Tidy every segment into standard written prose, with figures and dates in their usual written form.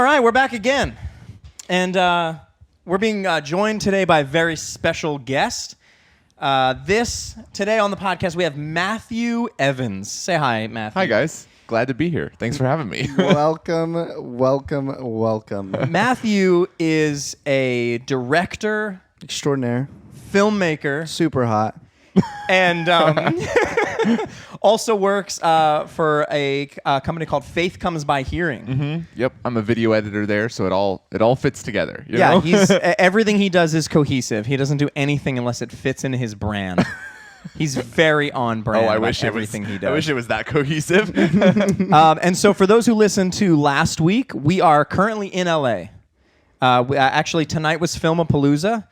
All right, we're back again. And we're being joined today by a very special guest. Today on the podcast, we have Matthew Evans. Say hi, Matthew. Hi, guys. Glad to be here. Thanks for having me. Welcome. Matthew is a director, Extraordinaire. filmmaker, Super hot. and also works for a company called Faith Comes by Hearing. Mm-hmm. Yep, I'm a video editor there, so it all fits together. You Yeah, know? he's everything he does is cohesive. He doesn't do anything unless it fits into his brand. He's very on brand. I about wish everything he does. I wish it was that cohesive. And so, for those who listened to last week, we are currently in LA. Actually, tonight was Filmapalooza,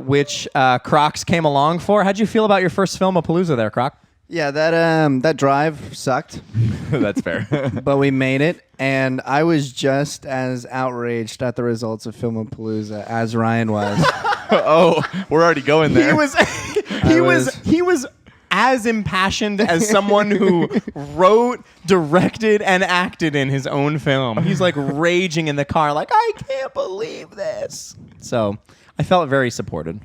which Crocs came along for. How'd you feel about your first Filmapalooza there, Croc? Yeah, that drive sucked, That's fair. but we made it, and I was just as outraged at the results of Filmapalooza as Ryan was. Oh, we're already going there. He was as impassioned as someone who wrote, directed, and acted in his own film. He's like raging in the car, like, I can't believe this. So I felt very supported.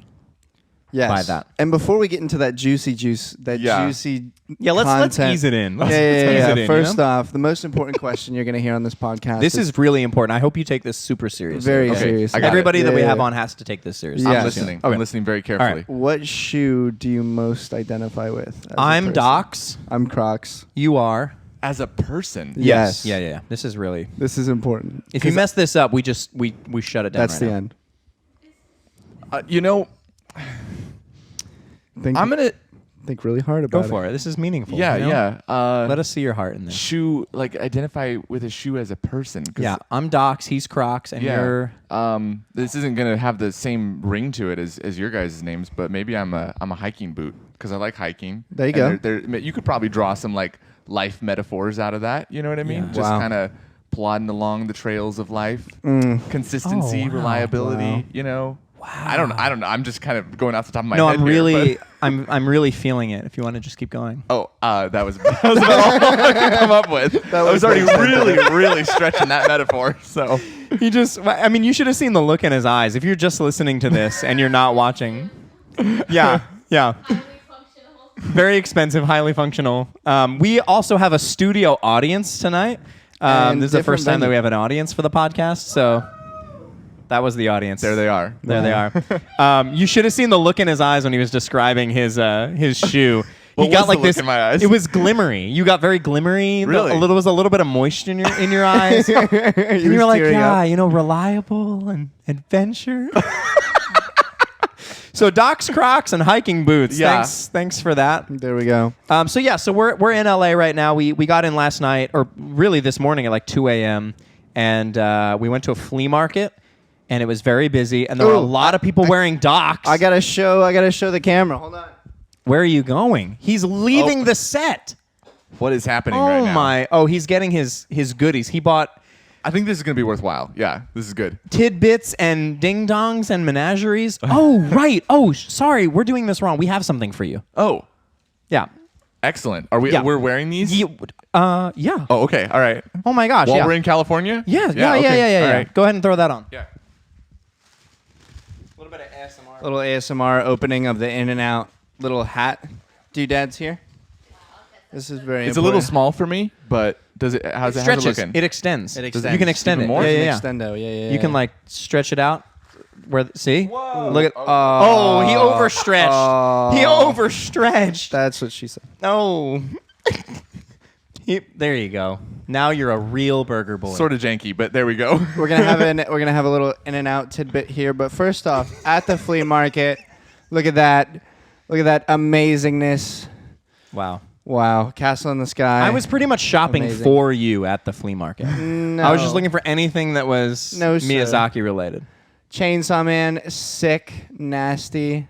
Yes. By that. And before we get into that juicy Let's ease it in. Let's ease it in, First off, the most important question you're going to hear on this podcast. This is really important. I hope you take this super seriously. very Okay. serious. I got Everybody it. that we Yeah, have yeah. on has to take this seriously. Yeah. I'm listening. Okay. I'm listening very carefully. What shoe do you most identify with? as a I'm person? Docs. I'm Crocs. You are. As a person. Yes. Yeah. This is really. This is important. If you mess this up, we shut it down. That's right the now. end. Think really hard about Go for it. This is meaningful. Yeah, you know? yeah. Let us see your heart in this. Shoe, like identify with a shoe as a person. 'Cause Yeah, I'm Docs. He's Crocs, and you're. This isn't gonna have the same ring to it as your guys' names, but maybe I'm a hiking boot because I like hiking. There you And go. You could probably draw some like life metaphors out of that. You know what I mean? Yeah. Just Wow. kind of plodding along the trails of life, consistency, Oh, wow. reliability. Wow. You know. Wow. I don't know. I'm just kind of going off the top of my No, head. I'm really, but- I'm really feeling it. If you want to just keep going. Oh, that was about all I could come up with. I was already really stretching that metaphor. So He just. I mean, you should have seen the look in his eyes. If you're just listening to this and you're not watching. Yeah. Very expensive, highly functional. We also have a studio audience tonight. And This is the different first time that venue. we have an audience for the podcast, so that was the audience. there they are. There they are. You should have seen the look in his eyes when he was describing his shoe. What He got was like the look this. in my eyes? It was glimmery. You got very glimmery. Really? There was a little bit of moisture in your eyes. And you were like, yeah, reliable and adventure. So Docs, Crocs, and hiking boots. Yeah. Thanks for that. There we go. So we're in LA right now. We got in last night, or really this morning at like 2 a.m. and we went to a flea market, and it was very busy, and there were a lot of people wearing Docs. I gotta show the camera. Hold on. Where are you going? He's leaving the set. What is happening right now? Oh my! Oh, he's getting his goodies. He bought I think this is gonna be worthwhile. Yeah, this is good. tidbits and ding dongs and menageries. Oh right. Oh, sorry, we're doing this wrong. We have something for you. Oh, Yeah. excellent. Are we? Yeah. We're wearing these? Yeah. Oh, okay. All right. Oh my gosh. While yeah. we're in California? Yeah. Okay. Yeah. All right. Go ahead and throw that on. Yeah. A little bit of ASMR. Little ASMR opening of the In and Out little hat doodads here. This is very. It's a little important. small for me, but how's it Stretches. looking? It extends. It You extends. can extend Even it. more? Yeah, It's yeah, An yeah. extendo. Yeah. You can like stretch it out. See? Whoa. Look at. Oh. Oh, he overstretched. He Oh. overstretched. That's what she said. No. There you go. Now you're a real burger boy. Sort of janky, but there we go. We're gonna have a little In and Out tidbit here, but first off, at the flea market, look at that amazingness. Wow. Wow, Castle in the Sky. I was pretty much shopping Amazing. for you at the flea market. No. I was just looking for anything that was No, sir. Miyazaki related. Chainsaw Man, sick, nasty,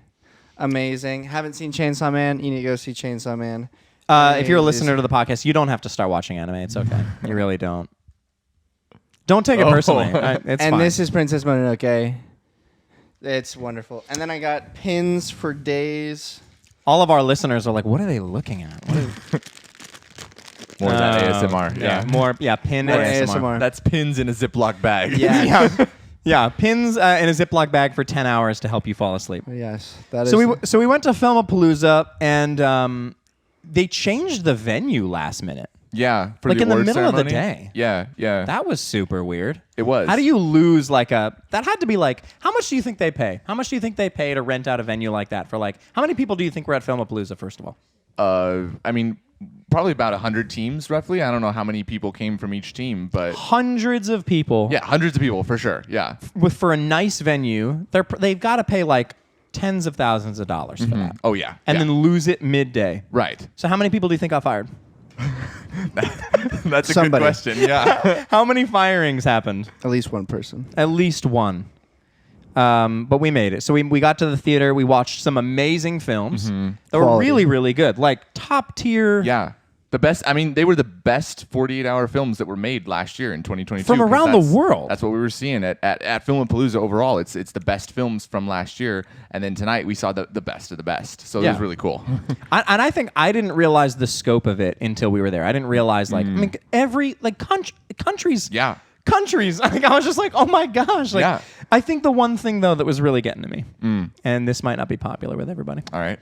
amazing. Haven't seen Chainsaw Man? You need to go see Chainsaw Man. If you're a listener to the podcast, you don't have to start watching anime. It's okay. You really don't. Don't take it personally. It's and fine. this is Princess Mononoke. It's wonderful. And then I got pins for days. All of our listeners are like, what are they looking at? More of that ASMR. Yeah, Yeah. more pin More ASMR. ASMR. That's pins in a Ziploc bag. Yeah. Yeah, pins in a Ziploc bag for 10 hours to help you fall asleep. Yes, that is. So we went to Filmapalooza, and they changed the venue last minute. Yeah. For Like the in the award middle of the ceremony. day. Yeah. Yeah. That was super weird. It was. How do you lose like that had to be like, how much do you think they pay? How much do you think they pay to rent out a venue like that for like, how many people do you think were at Filmapalooza, first of all? I mean, probably about 100 teams, roughly. I don't know how many people came from each team, but Hundreds of people. yeah, hundreds of people for sure. Yeah. For a nice venue, they've got to pay like tens of thousands of dollars for that. Oh yeah. And yeah. then lose it midday. Right. So how many people do you think got fired? That's a Somebody. good question. Yeah. How many firings happened? at least one person. At least one. But we made it. So we got to the theater. We watched some amazing films that were Quality. really, really good. Like top tier. Yeah. The best. I mean, they were the best 48-hour films that were made last year in 2022 From 'cause around the that's- world. That's what we were seeing at Filmapalooza overall. It's the best films from last year, and then tonight we saw the best of the best. So it Yeah. was really cool. And I think I didn't realize the scope of it until we were there. I didn't realize I mean every like countries. Yeah. Countries. Like, I was just like, oh my gosh. Like, Yeah. I think the one thing though that was really getting to me, and this might not be popular with everybody. All right.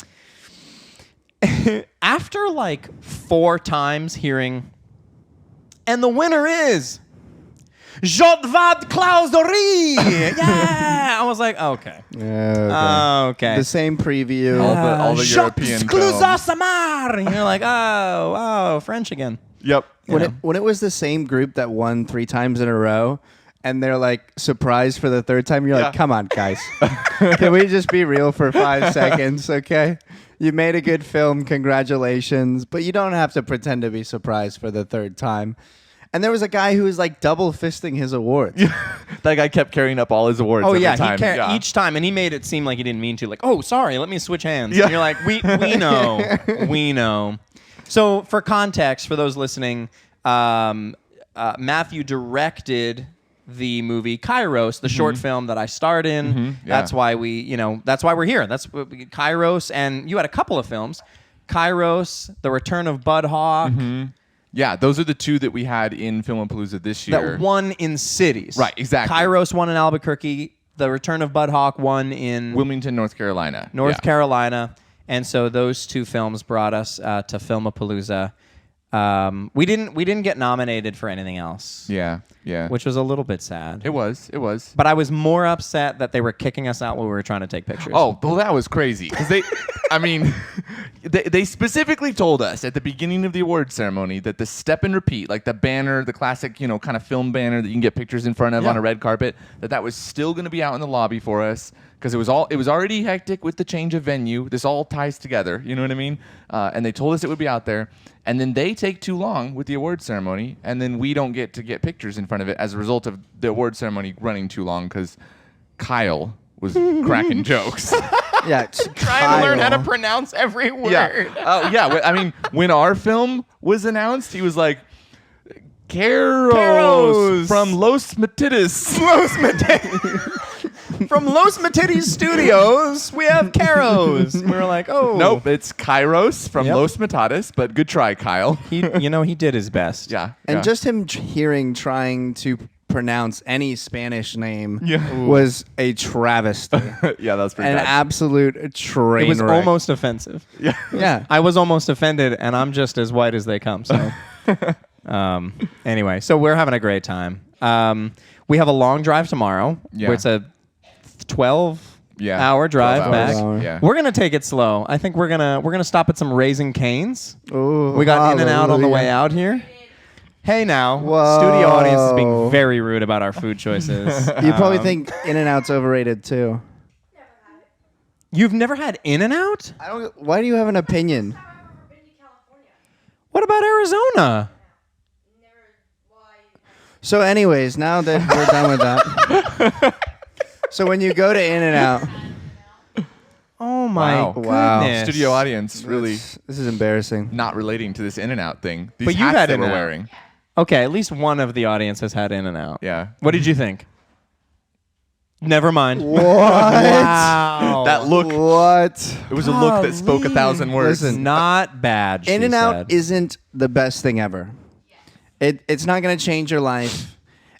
After like 4 times hearing, and the winner is Jodvad Klausdori. Yeah. I was like, okay. Okay. The same preview. All the European films. Samar. And you're like, oh, French again. Yep. When it was the same group that won 3 times in a row, and they're like surprised for the 3rd time, you're like, Yeah. come on, guys. Can we just be real for 5 seconds, okay? You made a good film, congratulations, but you don't have to pretend to be surprised for the 3rd time. And there was a guy who was like double fisting his awards. That guy kept carrying up all his awards. Oh every yeah, time. he each time, and he made it seem like he didn't mean to. Like, oh, sorry, let me switch hands. Yeah. And you're like, we know, we know. So for context, for those listening, Matthew directed the movie KAIROS, the short film that I starred in. Yeah. That's why that's why we're here. That's KAIROS, and you had a couple of films, KAIROS, The Return of Bud Hawk, Yeah, those are the 2 that we had in Filmapalooza this year. that won in cities. Right, exactly. KAIROS won in Albuquerque. The Return of Bud Hawk won in Wilmington, North Carolina. North Yeah. Carolina. And so those 2 films brought us to Filmapalooza. We didn't get nominated for anything else. Yeah. Yeah. Which was a little bit sad. It was. But I was more upset that they were kicking us out while we were trying to take pictures. Oh, well, that was crazy. Because I mean, they specifically told us at the beginning of the award ceremony that the step and repeat, like the banner, the classic, kind of film banner that you can get pictures in front of on a red carpet, that was still going to be out in the lobby for us. Because it was already hectic with the change of venue. This all ties together. You know what I mean? And they told us it would be out there. And then they take too long with the award ceremony, and then we don't get to get pictures in front of it as a result of the award ceremony running too long because Kyle was cracking jokes. Yeah, trying to learn how to pronounce every word. Yeah. Yeah. I mean, when our film was announced, he was like, KAIROS KAIROS. from Los Matitas. From Los Matitas Studios, we have KAIROS. We were like, oh. Nope, it's KAIROS from Yep. Los Matatas, but good try, Kyle. He did his best. Yeah. And yeah. just him trying to pronounce any Spanish name Yeah. was a travesty. Yeah, that was pretty An bad. absolute train It was wreck. almost offensive. Yeah. Yeah. I was almost offended, and I'm just as white as they come. So, anyway, so we're having a great time. We have a long drive tomorrow. Yeah. Where it's a 12 Yeah. hour drive 12 back. hours. Yeah. We're gonna take it slow. I think we're gonna stop at some Raising Cane's. Ooh, We got In and Out on the way hallelujah. out here. Hey now, Whoa. studio audience is being very rude about our food choices. You probably think In and Out's overrated too. You've never had In and Out? I don't. Why do you have an opinion? What about Arizona? So, anyways, now that we're done with that, so when you go to In and Out, Oh my Wow. Wow. goodness. Studio audience really this is embarrassing. not relating to this In-N-Out thing. These But you've hats had that we're In-N-Out. wearing. Okay, at least one of the audience has had In and Out. Yeah. What did you think? Never mind. What? Wow. That look. What? It was a look that spoke 1,000 words. Listen, Not bad. In and she Out said. isn't the best thing ever. It's not going to change your life.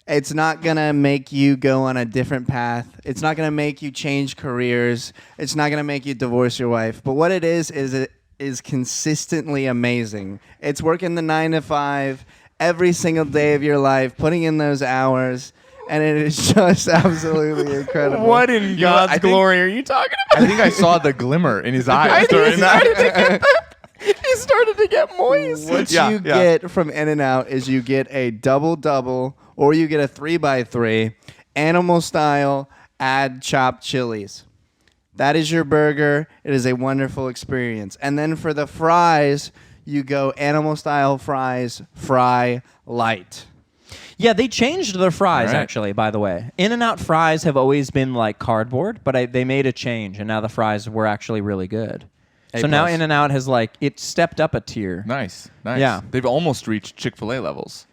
It's not going to make you go on a different path. It's not going to make you change careers. It's not going to make you divorce your wife. But what it is consistently amazing. It's working the 9 to 5 every single day of your life, putting in those hours, and it is just absolutely incredible. What in know what, God's I think- glory are you talking about? I think I saw the glimmer in his eyes during that. He started to get moist. What Yeah, you yeah. get from In-N-Out is you get a double-double, or you get a 3x3, animal style, add chopped chilies. That is your burger. It is a wonderful experience. And then for the fries, you go animal style fries, fry light. Yeah, they changed their fries, All right. actually, by the way. In-N-Out fries have always been like cardboard, but they made a change, and now the fries were actually really good. So now In-N-Out has it stepped up a tier. Nice. Yeah. They've almost reached Chick-fil-A levels.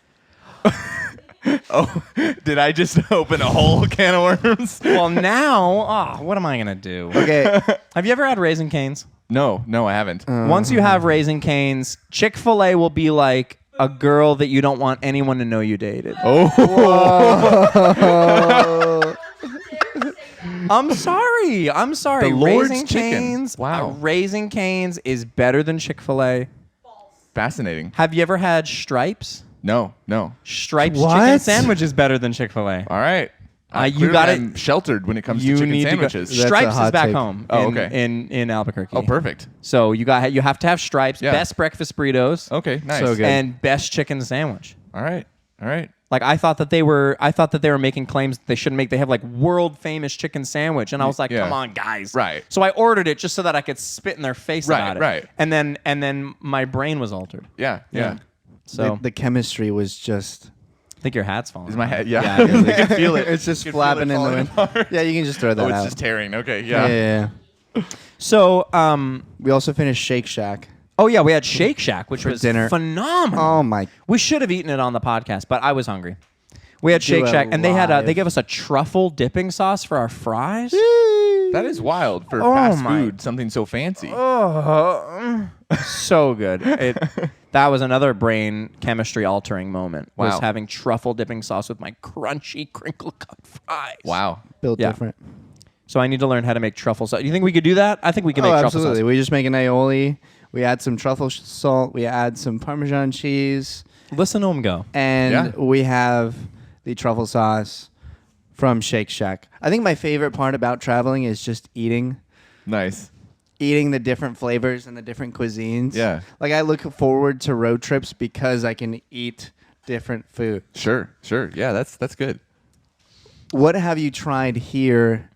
Oh, did I just open a whole can of worms? Well, now, what am I going to do? Okay. Have you ever had Raisin Canes? No, I haven't. Once you have Raisin Canes, Chick-fil-A will be like a girl that you don't want anyone to know you dated. I'm sorry. The Lord's Raisin Chicken. Canes. Wow. Raisin Canes is better than Chick-fil-A. Fascinating. Have you ever had Stripes? No. Stripes What? chicken sandwich is better than Chick-fil-A. All right. You Clearly got it. I'm sheltered when it comes to You chicken need sandwiches. to go. That's a Stripes is hot back take. home. Oh, in, okay. in Albuquerque. Oh, perfect. So you have to have Stripes. Yeah. Best breakfast burritos. Okay, nice. So good. And best chicken sandwich. All right. Like I thought that they were making claims that they shouldn't make. They have like world famous chicken sandwich, and I was like, Yeah. come on, guys. Right. So I ordered it just so that I could spit in their face Right, about it. right. And then my brain was altered. Yeah. So the chemistry was just... I think your hat's falling. Is my off. head? Yeah. Yeah, it is. I can feel it. It's just You can feel flapping it in the falling wind. apart. Yeah, you can just throw that Oh, it's out. just tearing. Okay. yeah, Yeah. yeah. So We also finished Shake Shack. oh yeah, we had Shake Shack, which For was dinner. phenomenal. Oh, my... We should have eaten it on the podcast, but I was hungry. We had Do Shake a Shack, and they live. gave us a truffle dipping sauce for our fries. That is wild for Oh fast my- food. Something so fancy. So good. That was another brain chemistry altering moment. Was Wow. having truffle dipping sauce with my crunchy crinkle cut fries. Wow. Built Yeah. different. So I need to learn how to make truffle sauce. Do you think we could do that? I think we can make truffle absolutely. sauce. We just make an aioli. We add some truffle salt. We add some Parmesan cheese. Listen to him go. And Yeah. we have the truffle sauce from Shake Shack. I think my favorite part about traveling is just eating Nice. the different flavors and the different cuisines. Yeah. Like I look forward to road trips because I can eat different food. Sure. Yeah, that's good. What have you tried here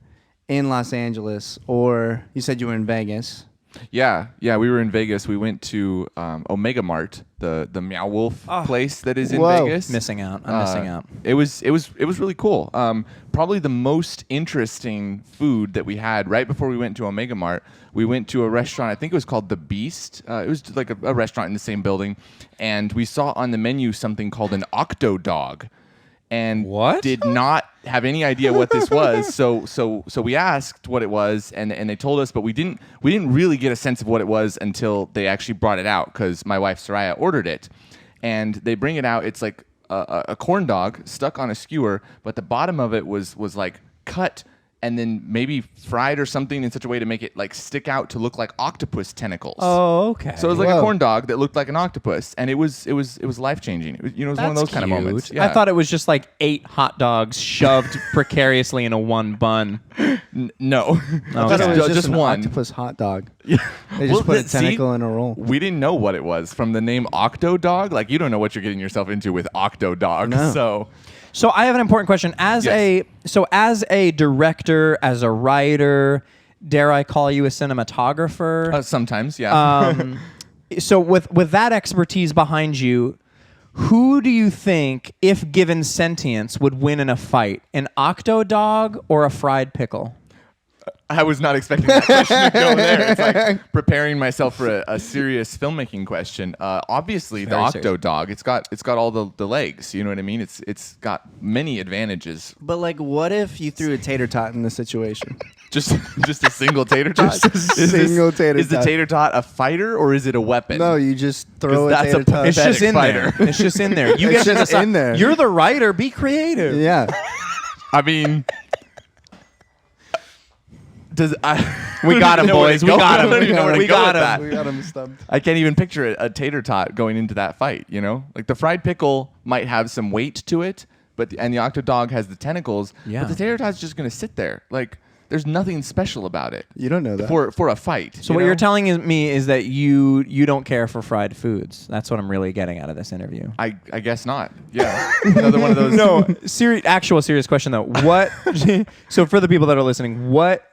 in Los Angeles, or you said you were in Vegas? Yeah, we were in Vegas. We went to Omega Mart, the Meow Wolf place that is in Whoa. Vegas. Missing out. I'm missing out. It was really cool. Probably the most interesting food that we had right before we went to Omega Mart. We went to a restaurant. I think it was called The Beast. It was like a restaurant in the same building, and we saw on the menu something called an Octo Dog. And What? did not have any idea what this was. So we asked what it was, and they told us, but we didn't really get a sense of what it was until they actually brought it out, because my wife Soraya ordered it, and they bring it out. It's like a corn dog stuck on a skewer, but the bottom of it was like cut and then maybe fried or something in such a way to make it like stick out to look like octopus tentacles. Oh, okay. So it was like a Whoa. corn dog that looked like an octopus, and it was life changing. It was one of those kind of moments. I thought it was just like 8 hot dogs shoved precariously into one bun. No, I thought it was just an one. octopus hot dog. Yeah. They just put a see, tentacle in a roll. We didn't know what it was from the name Octo Dog. Like, you don't know what you're getting yourself into with Octo Dog. No. So I have an important question. As a director, as a writer, dare I call you a cinematographer? Sometimes, yeah. So with that expertise behind you, who do you think, if given sentience, would win in a fight? An octo dog or a fried pickle? I was not expecting that question to go there. It's like preparing myself for a serious filmmaking question. Obviously, the Octo Dog. It's got all the legs. You know what I mean? It's got many advantages. But like, what if you threw a tater tot in the situation? Just a single tater tot. Just a single tater tot. Is the tater tot a fighter or is it a weapon? No, you just throw a that's tater tot. It's just in fighter. there. It's just in there. You It's get to just decide. in there. You're the writer. Be creative. Yeah. I mean, We got him, boys. We got him. I don't even know where to We go got with him. that. We got him stumped. I can't even picture a tater tot going into that fight. You know, like the fried pickle might have some weight to it, and the Octo Dog has the tentacles. Yeah. But the tater tot's just gonna sit there. Like there's nothing special about it. You don't know that. For a fight. So what you're telling me is that you don't care for fried foods. That's what I'm really getting out of this interview. I guess not. Yeah. Another one of those. No, serious question though. What? So for the people that are listening, what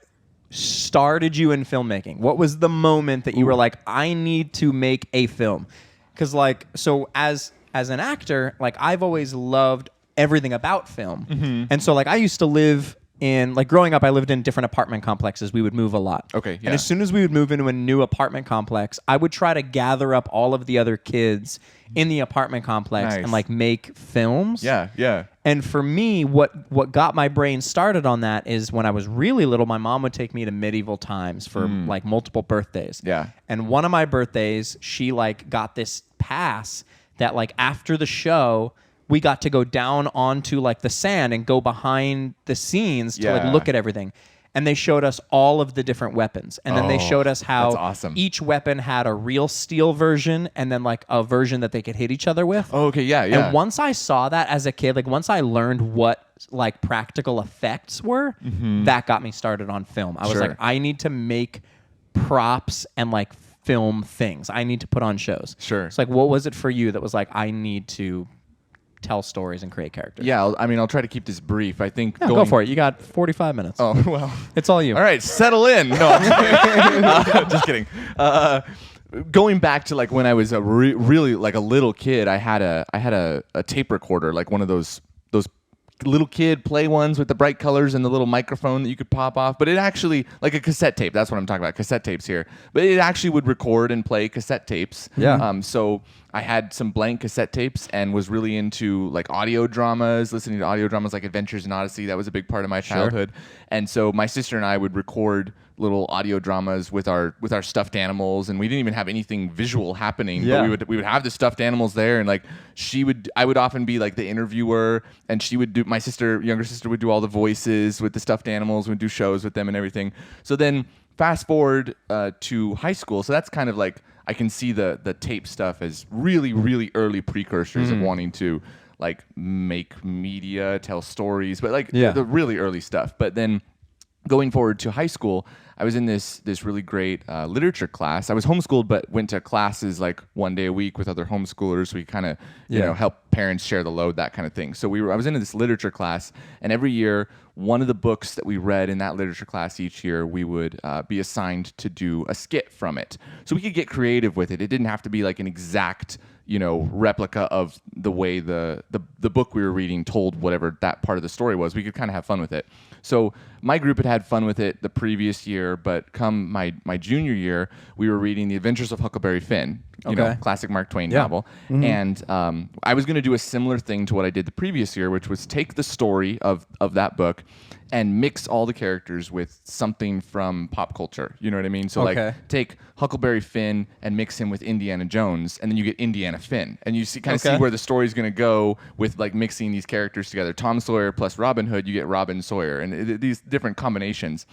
started you in filmmaking? What was the moment that you were like, I need to make a film? Because like, so as an actor, like I've always loved everything about film, and so like I used to live in, like growing up, I lived in different apartment complexes. We would move a lot. Okay, yeah. And as soon as we would move into a new apartment complex, I would try to gather up all of the other kids in the apartment complex Nice. and like make films. Yeah. Yeah. And for me, what got my brain started on that is when I was really little, my mom would take me to medieval times for like multiple birthdays. Yeah. And one of my birthdays, she like got this pass that like after the show, we got to go down onto like the sand and go behind the scenes to like Yeah. look at everything. And they showed us all of the different weapons. And then they showed us how that's awesome. each weapon had a real steel version and then like a version that they could hit each other with. Oh, okay. Yeah. Yeah. And once I saw that as a kid, like once I learned what like practical effects were, that got me started on film. I was Sure. like, I need to make props and like film things. I need to put on shows. Sure. It's like, what was it for you that was like, I need to tell stories and create characters? Yeah. I'll try to keep this brief. I think. Yeah, go for it. You got 45 minutes. Oh well. It's all you. All right, settle in. No, just kidding. Going back to like when I was a really like a little kid, I had a tape recorder, like one of those little kid play ones with the bright colors and the little microphone that you could pop off. But it actually, like a cassette tape. That's what I'm talking about. Cassette tapes here. But it actually would record and play cassette tapes. Yeah. So I had some blank cassette tapes and was really into like audio dramas, listening to audio dramas like Adventures in Odyssey. That was a big part of my childhood. And so my sister and I would record little audio dramas with our stuffed animals, and we didn't even have anything visual happening. Yeah. But we would have the stuffed animals there, and like I would often be like the interviewer, and she would do, my younger sister would do all the voices with the stuffed animals. We'd do shows with them and everything. So then fast forward to high school. So that's kind of like, I can see the tape stuff as really, really early precursors of wanting to like make media, tell stories, but like the really early stuff. But then going forward to high school, I was in this really great literature class. I was homeschooled, but went to classes like one day a week with other homeschoolers. We kind of, you know, help parents share the load, that kind of thing. So I was in this literature class, and every year, one of the books that we read in that literature class each year, we would be assigned to do a skit from it. So we could get creative with it. It didn't have to be like an exact, you know, replica of the way the book we were reading told whatever that part of the story was. We could kind of have fun with it. So my group had fun with it the previous year, but come my junior year, we were reading The Adventures of Huckleberry Finn, you know, classic Mark Twain novel. And I was going to do a similar thing to what I did the previous year, which was take the story of that book and mix all the characters with something from pop culture. You know what I mean? So like take Huckleberry Finn and mix him with Indiana Jones, and then you get Indiana Finn. And you see where the story's going to go with like mixing these characters together. Tom Sawyer plus Robin Hood, you get Robin Sawyer, and these different combinations.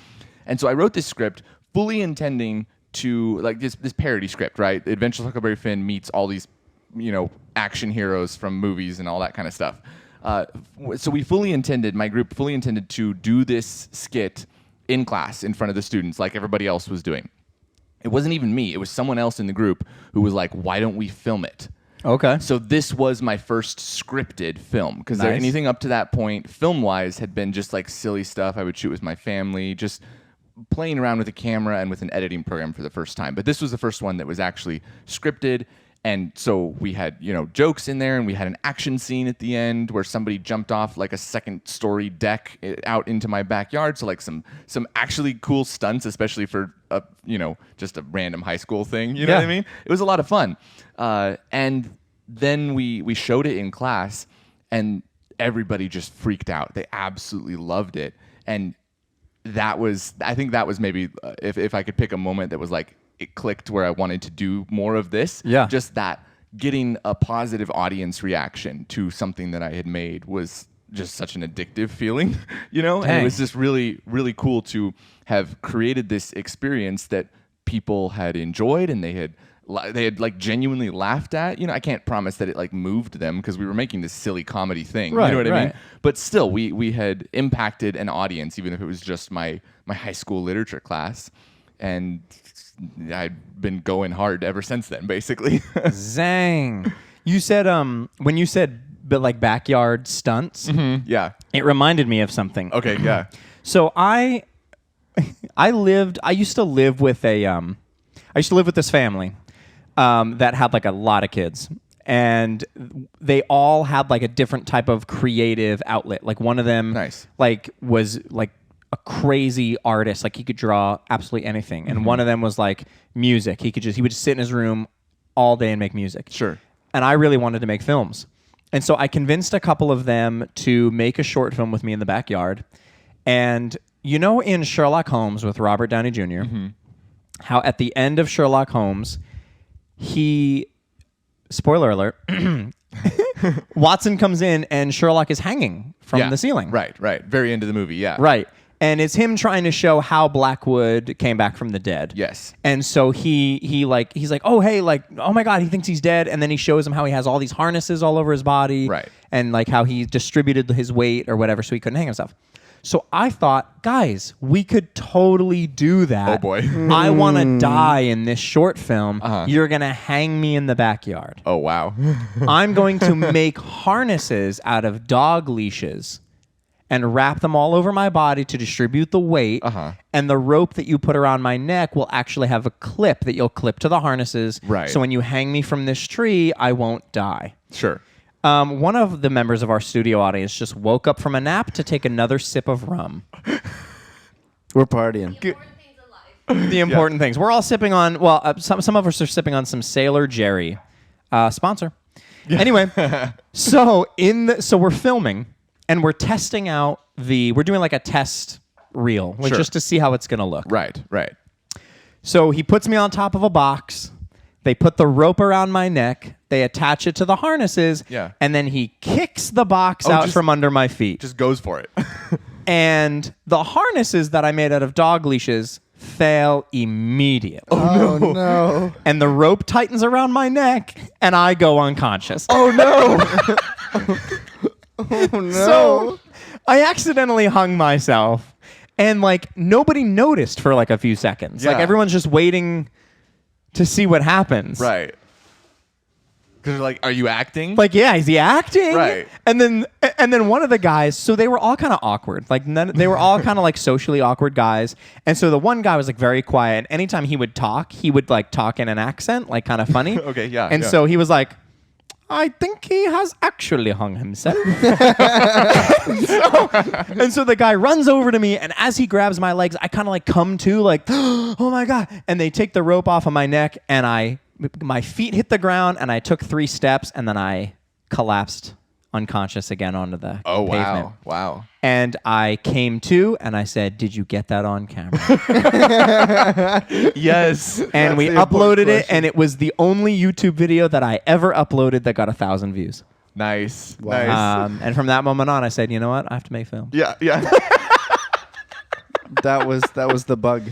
And so I wrote this script fully intending to like this parody script, right? The Adventures of Huckleberry Finn meets all these, you know, action heroes from movies and all that kind of stuff. So my group fully intended to do this skit in class in front of the students like everybody else was doing. It wasn't even me. It was someone else in the group who was like, why don't we film it? Okay. So this was my first scripted film, because anything up to that point, film-wise, had been just like silly stuff I would shoot with my family, just playing around with a camera and with an editing program for the first time. But this was the first one that was actually scripted And so we had, jokes in there, and we had an action scene at the end where somebody jumped off like a second story deck out into my backyard. So like some actually cool stunts, especially for just a random high school thing. You know what I mean? It was a lot of fun. And then we showed it in class, and everybody just freaked out. They absolutely loved it. And I think that was maybe if I could pick a moment that was like, it clicked where I wanted to do more of this. Yeah. Just that getting a positive audience reaction to something that I had made was just such an addictive feeling, And it was just really, really cool to have created this experience that people had enjoyed and they had like genuinely laughed at. I can't promise that it like moved them because we were making this silly comedy thing. Right, you know what I mean? right. But still, we had impacted an audience, even if it was just my high school literature class. And I've been going hard ever since then, basically. Zang. You said when you said like backyard stunts, Yeah. it reminded me of something. Okay. Yeah. So I used to live with this family that had like a lot of kids, and they all had like a different type of creative outlet. Like one of them Nice. like was like a crazy artist, like he could draw absolutely anything. And one of them was like music. He would just sit in his room all day and make music. Sure. And I really wanted to make films. And so I convinced a couple of them to make a short film with me in the backyard. And in Sherlock Holmes with Robert Downey Jr., how at the end of Sherlock Holmes, spoiler alert, Watson comes in and Sherlock is hanging from the ceiling. Right. Very end of the movie. Yeah. Right. And it's him trying to show how Blackwood came back from the dead. Yes. And so he's like, oh, hey, like, oh my God, he thinks he's dead. And then he shows him how he has all these harnesses all over his body. Right. And like how he distributed his weight or whatever so he couldn't hang himself. So I thought, guys, we could totally do that. Oh, boy. I want to die in this short film. You're going to hang me in the backyard. Oh, wow. I'm going to make harnesses out of dog leashes and wrap them all over my body to distribute the weight. And the rope that you put around my neck will actually have a clip that you'll clip to the harnesses. Right. So when you hang me from this tree, I won't die. Sure. One of the members of our studio audience just woke up from a nap to take another sip of rum. We're partying. The important things in life. The important things. We're all sipping on, some of us are sipping on some Sailor Jerry. Sponsor. Anyway, so we're filming and we're testing out we're doing like a test reel, like Sure. just to see how it's going to look. Right. So he puts me on top of a box. They put the rope around my neck. They attach it to the harnesses. Yeah. And then he kicks the box out just- from under my feet. Just goes for it. And the harnesses that I made out of dog leashes fail immediately. Oh no. And the rope tightens around my neck, and I go unconscious. Oh, no. Oh no. So I accidentally hung myself, and like nobody noticed for like a few seconds. Like Yeah. everyone's just waiting to see what happens. Right. Because they're like, are you acting? Like, yeah, is he acting? Right. And then one of the guys, so they were all kind of awkward. Like they were all kind of like socially awkward guys. And so the one guy was like very quiet. And anytime he would like talk in an accent, like kind of funny. Okay, yeah, And yeah. so he was like, I think he has actually hung himself. And so the guy runs over to me, and as he grabs my legs, I kind of like come to, like, oh my God. And they take the rope off of my neck, and my feet hit the ground, and I took 3 steps, and then I collapsed unconscious again onto the Oh, pavement. wow. And I came to, and I said, did you get that on camera? Yes. And we the important uploaded it, question. and it was the only YouTube video that I ever uploaded that got 1,000 views. Nice. Wow. Nice. And from that moment on, I said, you know what? I have to make film. Yeah. That was the bug.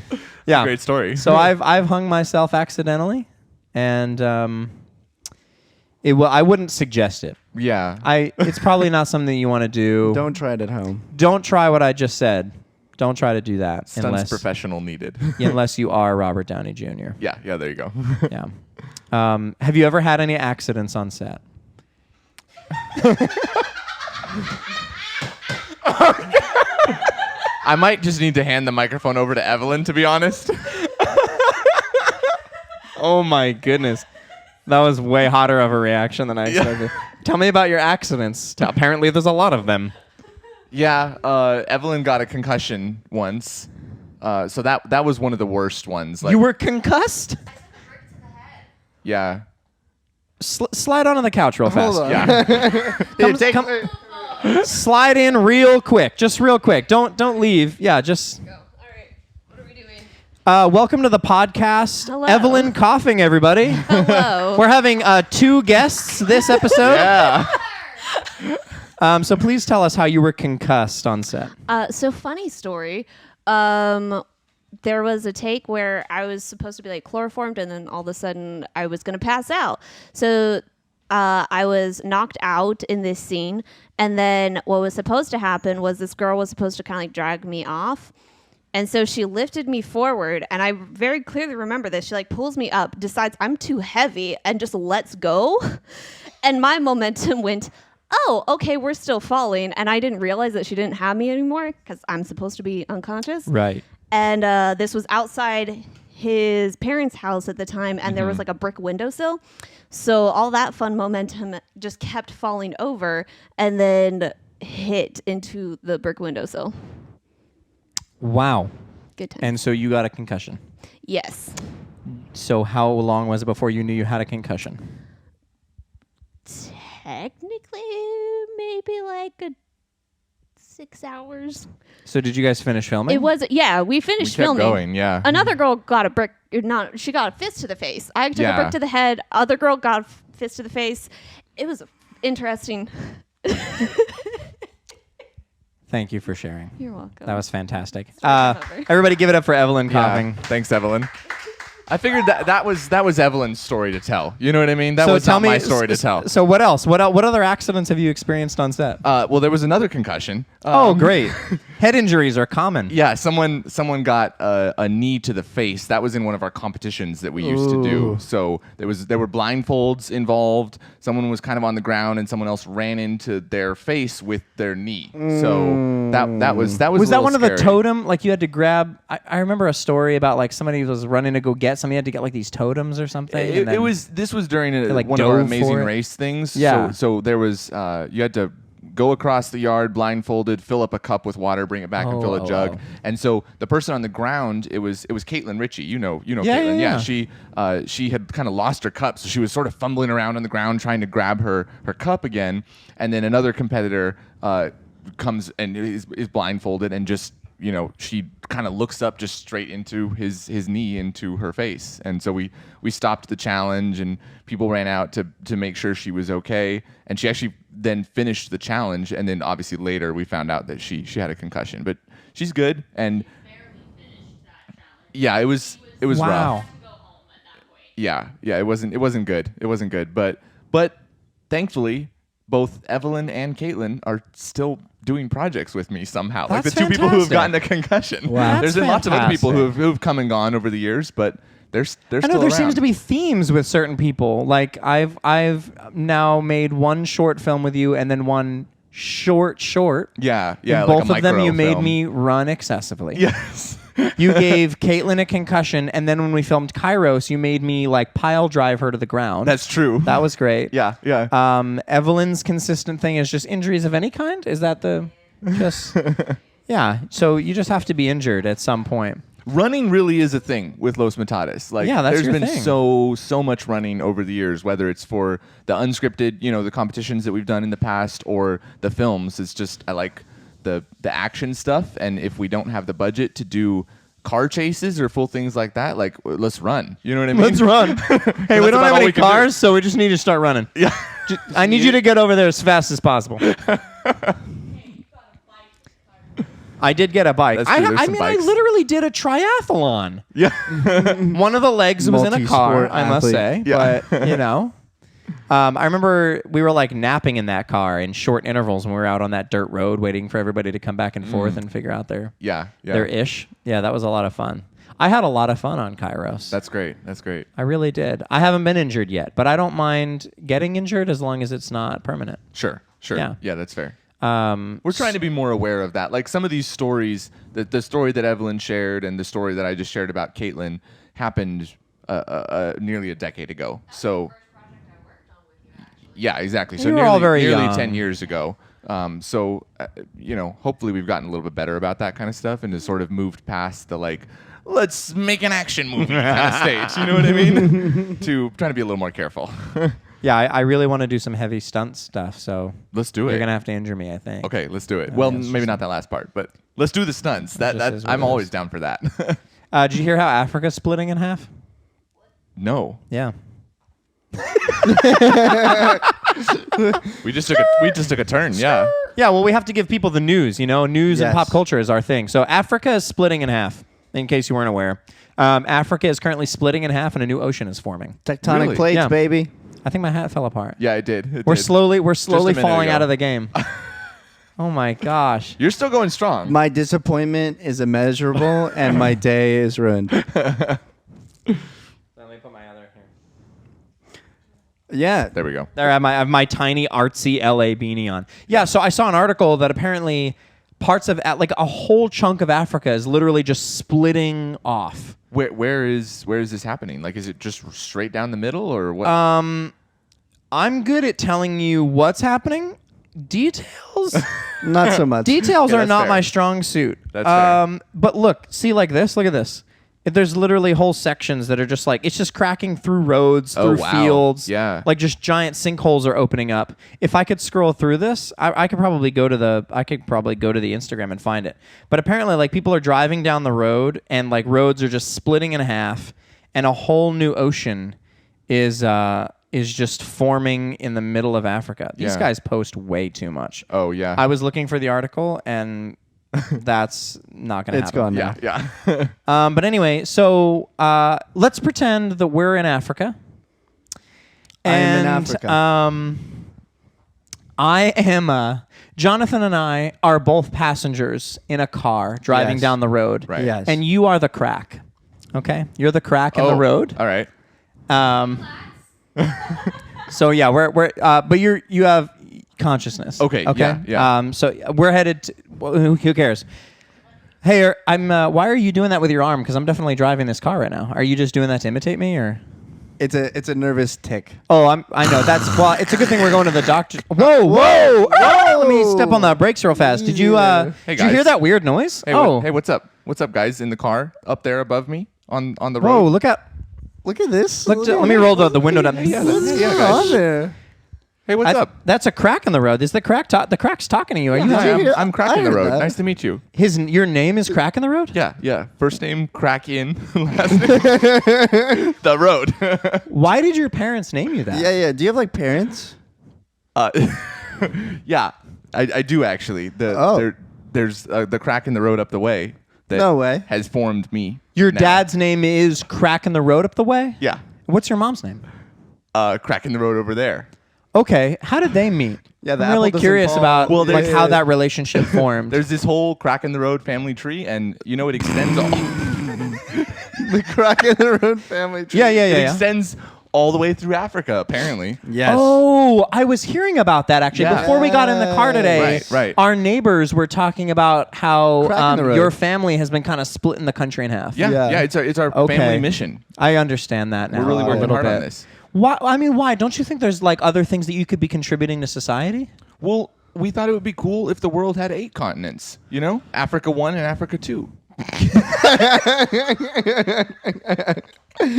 Yeah. Great story. So I've hung myself accidentally, and I wouldn't suggest it. Yeah. It's probably not something you want to do. Don't try it at home. Don't try what I just said. Don't try to do that Stunts professional needed. unless you are Robert Downey Jr. Yeah, there you go. Yeah. Have you ever had any accidents on set? I might just need to hand the microphone over to Evelyn, to be honest. Oh my goodness. That was way hotter of a reaction than I expected. Tell me about your accidents. Apparently, there's a lot of them. Yeah, Evelyn got a concussion once. So that was one of the worst ones. Like, You were concussed? yeah. Slide onto the couch real fast. Hold on. Yeah. Slide in real quick. Just real quick. Don't leave. Yeah, just... Go. All right. What are we doing? Welcome to the podcast. Hello. Evelyn coughing, everybody. Hello. We're having 2 guests this episode. Yeah. So please tell us how you were concussed on set. So funny story. There was a take where I was supposed to be like chloroformed, and then all of a sudden I was gonna pass out. So I was knocked out in this scene, and then what was supposed to happen was this girl was supposed to kind of like drag me off. And so she lifted me forward, and I very clearly remember this. She like pulls me up, decides I'm too heavy, and just lets go. And my momentum went, oh, okay, we're still falling. And I didn't realize that she didn't have me anymore because I'm supposed to be unconscious. Right. And this was outside his parents' house at the time, and there was like a brick windowsill. So all that fun momentum just kept falling over and then hit into the brick windowsill. Wow. Good time. And so you got a concussion. Yes. So how long was it before you knew you had a concussion? Technically, maybe like 6 hours. So did you guys finish filming? It was, yeah, we finished We kept filming. going, yeah. Another girl got a brick, she got a fist to the face. I took a Yeah. brick to the head. Other girl got a fist to the face. It was interesting. Thank you for sharing. You're welcome. That was fantastic. right over. Everybody give it up for Evelyn coughing. Yeah. Thanks, Evelyn. I figured that was Evelyn's story to tell. You know what I mean? That was tell not my story to tell. So what else? What other accidents have you experienced on set? Well, there was another concussion. Oh, great. Head injuries are common. Yeah, someone got a knee to the face. That was in one of our competitions that we used to do. So there were blindfolds involved. Someone was kind of on the ground, and someone else ran into their face with their knee. So that was Was that little one of the scary. totem? Like you had to grab. I remember a story about like somebody was running to go get something. You had to get like these totems or something. and then- This was during like one of our dove Amazing for it? Race things. Yeah. So there was you had to go across the yard blindfolded, fill up a cup with water, bring it back, and fill a jug. oh. And so the person on the ground, it was Caitlin Ritchie. You know Yeah, Caitlin. yeah. She had kind of lost her cup, so she was sort of fumbling around on the ground trying to grab her cup again. And then another competitor comes and is blindfolded and just. She kind of looks up just straight into his knee, into her face. And so we stopped the challenge, and people ran out to make sure she was okay. And she actually then finished the challenge. And then obviously later we found out that she had a concussion, but she's good. And yeah, it was Wow. rough. Yeah, it wasn't good. It wasn't good. But thankfully, both Evelyn and Caitlin are still doing projects with me somehow. That's like the 2 people who have fantastic. gotten a concussion. Wow. There's That's been lots of other people fantastic. who've come and gone over the years, but they're I still know there around. seems to be themes with certain people. Like I've now made one short film with you and then one short. Yeah, In like both a of them, you made microfilm. me run excessively. Yes. You gave Caitlin a concussion, and then when we filmed KAIROS, you made me like pile drive her to the ground. That's true. That was great. yeah. Evelyn's consistent thing is just injuries of any kind. Is that the just? Yeah. So you just have to be injured at some point. Running really is a thing with Los Matates. Like, Yeah, that's there's your been thing. so much running over the years, whether it's for the unscripted, the competitions that we've done in the past, or the films. It's just I like the action stuff, and if we don't have the budget to do car chases or full things like that, like let's run. You know what I mean? Let's run. Hey, we That's don't about have all any we can do. cars, so we just need to start running. Yeah. I need you to get over there as fast as possible. I did get a bike. That's true, there's I some mean, I bikes. literally did a triathlon. Yeah. One of the legs was in a car, Multi-sport I must athlete. say. Yeah. But, I remember we were like napping in that car in short intervals when we were out on that dirt road waiting for everybody to come back and forth and figure out their Yeah. ish. Yeah, that was a lot of fun. I had a lot of fun on KAIROS. That's great. That's great. I really did. I haven't been injured yet, but I don't mind getting injured as long as it's not permanent. Sure. Yeah. Yeah, that's fair. We're trying to be more aware of that. Like some of these stories, the story that Evelyn shared and the story that I just shared about Caitlin happened nearly a decade ago. So Yeah, exactly. So You were all very nearly young. 10 years ago. So, hopefully we've gotten a little bit better about that kind of stuff and has sort of moved past the like, let's make an action movie kind of stage. You know what I mean? To trying to be a little more careful. Yeah, I really want to do some heavy stunt stuff, so Let's do it. you're gonna have to injure me, I think. Okay, let's do it. Well, it's maybe just- not that last part, but let's do the stunts. just is what I'm it always is. down for that. Did you hear how Africa's splitting in half? No, Yeah. we just took a turn. Yeah. Yeah, well, we have to give people the news, News and Yes. pop culture is our thing. So Africa is splitting in half, in case you weren't aware. Africa is currently splitting in half and a new ocean is forming. Tectonic Really? plates, Yeah. baby. I think my hat fell apart. Yeah, it did. It We're did. slowly minute falling ago. out of the game. Oh my gosh. You're still going strong. My disappointment is immeasurable, and my day is ruined. Let me put my other here. Yeah. There we go. There, I have my tiny artsy LA beanie on. Yeah, so I saw an article that apparently parts of like a whole chunk of Africa is literally just splitting off. Where is this happening? Like, is it just straight down the middle or what? I'm good at telling you what's happening. Details Not so much. Details Yeah, are that's not fair. my strong suit. That's fair. But look, see like this. Look at this. There's literally whole sections that are just like it's just cracking through roads, Oh, through wow. fields. Yeah. Like just giant sinkholes are opening up. If I could scroll through this, I could probably go to the Instagram and find it. But apparently, like people are driving down the road and like roads are just splitting in half, and a whole new ocean is just forming in the middle of Africa. These Yeah. guys post way too much. Oh yeah. I was looking for the article and that's not going to It's happen. gone now. yeah. But anyway, so let's pretend that we're in Africa. I am in And, Africa. I am. Jonathan and I are both passengers in a car driving Yes. down the road. Right. Yes. And you are the crack. Okay? You're the crack in the road. All right. So yeah, we're but you have consciousness. Okay, Okay. yeah. So we're headed. Well, who cares? Hey, I'm. Why are you doing that with your arm? Because I'm definitely driving this car right now. Are you just doing that to imitate me, or? It's a nervous tick. Oh, I know. That's well. It's a good thing we're going to the doctor. Whoa. Let me step on the brakes real fast. Did you? Yeah. Hey, Did you hear guys. that weird noise? Hey, oh. hey, what's up? What's up, guys? In the car up there above me on the Whoa! road. Look at. Look at this. Let me roll the window down. Yeah, What's yeah, going guys. on there? Hey, what's up? That's a crack in the road. Is the crack? The crack's talking to you. Are you? Hi, you hear- I'm Crack I in the heard road. that. Nice to meet you. Your name is Crack in the road. Yeah. First name Crack in. Last name the road. Why did your parents name you that? Yeah. Do you have like parents? Yeah, I do actually. There's the Crack in the road up the way. That No way. has formed me. Your now. dad's name is Crack in the Road up the way? Yeah. What's your mom's name? Crack in the road over there. Okay. How did they meet? Yeah, the I'm really apple doesn't curious fall. about Well, like there's- how that relationship formed. There's this whole Crack in the road family tree, and it extends all. The Crack in the Road family tree. yeah. It extends all the way through Africa, apparently. Yes. Oh, I was hearing about that actually. Yeah. Before we got in the car today, Right. our neighbors were talking about how Crack in the road. your family has been kind of splitting the country in half. Yeah. It's our Okay. family mission. I understand that now. We're really a working little hard bit. on this. Why? I mean, why? Don't you think there's like other things that you could be contributing to society? Well, we thought it would be cool if the world had 8 continents. Africa 1 and Africa 2.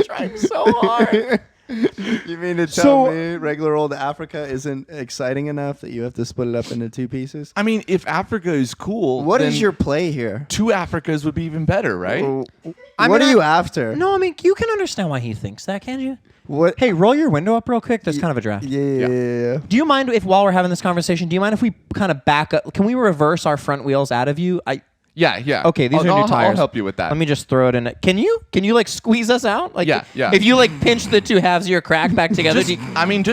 Trying so hard. You mean to tell So- me regular old Africa isn't exciting enough that you have to split it up into 2 pieces? I mean, if Africa is cool, What is then your play here? 2 Africas would be even better, right? What are you after? No, I mean you can understand why he thinks that, can't you? What? Hey, roll your window up real quick. There's kind of a draft. Yeah. Do you mind if while we're having this conversation, do you mind if we kind of back up? Can we reverse our front wheels out of you? Yeah. Okay, these are new tires. I'll help you with that. Let me just throw it in. Can you like squeeze us out? Like Yeah. If you like pinch the 2 halves of your crack back together, just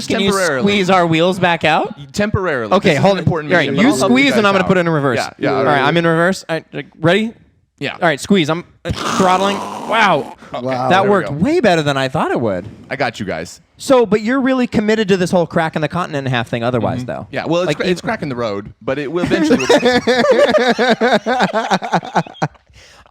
can you temporarily. squeeze our wheels back out? Temporarily. Okay, This is hold an on. important All right, mission, but you I'll help squeeze guys and I'm going to out. put it in reverse. Yeah. All right, I'm in reverse. All right, ready? Yeah. All right, squeeze. I'm throttling. Wow. Wow. That there we worked go. way better than I thought it would. I got you guys. So, but you're really committed to this whole crack in the continent in half thing otherwise, though. Yeah. Well, it's cracking the road, but it will eventually.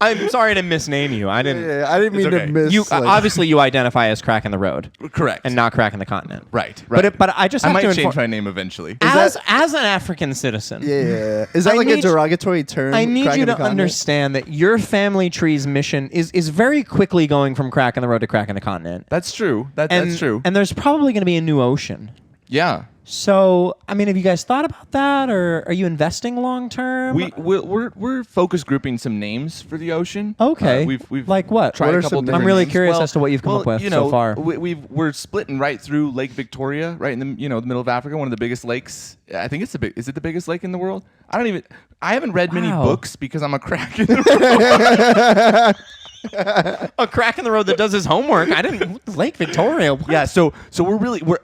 I'm sorry to misname you. I didn't. Yeah, I didn't mean okay. to miss. You like- obviously you identify as cracking the road Correct. and not cracking the continent. Right. But I just I have might to change inform, my name eventually. as an African citizen. Yeah. Is that I like a need- derogatory term? I need cracking you the to continent? understand that your family tree's mission is very quickly going from cracking the road to cracking the continent. That's true. And, That's true. And there's probably going to be a new ocean. Yeah. So, I mean, have you guys thought about that, or are you investing long term? We're focus grouping some names for the ocean. Okay. We've Like what? tried What a are couple some different I'm really names. curious as to what you've come up with so far. We're splitting right through Lake Victoria, right in the the middle of Africa, one of the biggest lakes. I think it's is it the biggest lake in the world? I haven't read many Wow. books because I'm a crack in the road. A crack in the road that does his homework. I didn't. Lake Victoria. What? Yeah, so